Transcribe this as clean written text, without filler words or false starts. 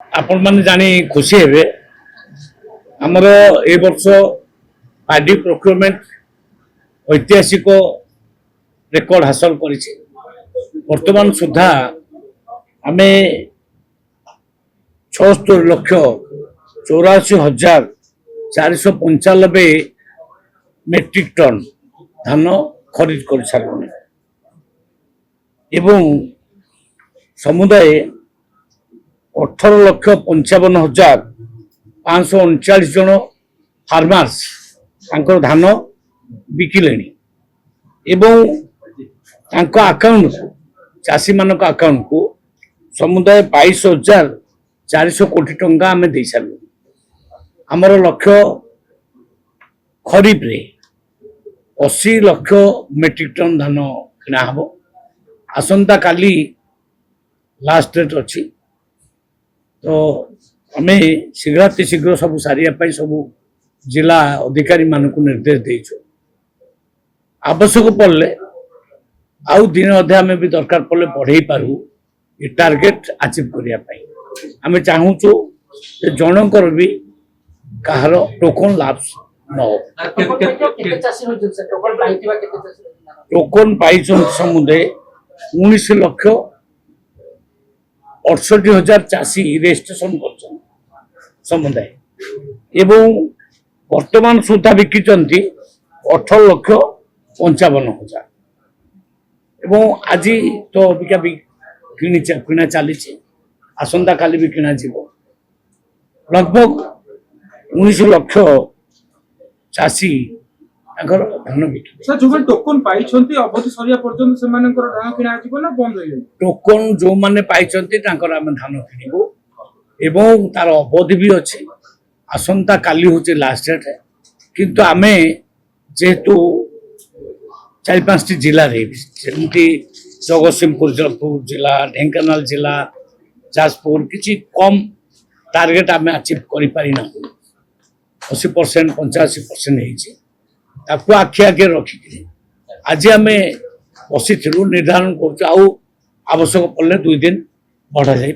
आपण माने जानी खुशी हेबे हमर ए वर्ष पार्टी प्रोक्योरमेंट ऐतिहासिक रेकर्ड हासिल करिछि। वर्तमान सुधा आमे 76,84,495 मेट्रिक टन धान खरीद कर सारे एवं समुदाय 18,55,539 जन फार्मर्स धान बिकिले एवं अकाउंट चाषी मान अकाउंट को समुदाय 22,400 कोटी टंका आम दे सारू। आमर लक्ष्य खरीफ रे 80 लाख मेट्रिक टन धान किना हबो। आसंता काली लास्ट डेट अच्छी तो आम शीघ्र सब सारे सब जिला अधिकारी मान को निर्देश देचु। आवश्यक पड़े आउ दिन अधे आम भी दरकार पड़े बढ़े पारू ये टार्गेट अचीव करने आम चाहूँ जनकर भी कहार टोकन लाभ न हो। टोकन पाई समुदाय 19,68,000 चाषी रेजिस्ट्रेशन कर समुदाय एवं वर्तमान सुधा बिकी 18,55,000 एवं आज तो अबिका किना चली आसंता काली भी किना जीव लगभग 19 लाख चाषी धान बिक जो टोकन पाई अवधि सरिया पर्यंत से धान किना ना बंद हो टोकन जो माने पाई धान किणु एवं तार अवधि भी अच्छे। आसंता काली हूँ लास्ट डेट किंतु आमे जेहेतु 4-5 जिला जमी जगतसिंहपुर जिला ढेंकानाल जिला जाजपुर किसी कम टार्गेट आम अचीव कर 80% 85% आखि आगे रखिक आज आम बसी निर्धारण कर आवश्यक पड़े 2 दिन बढ़ा जाए।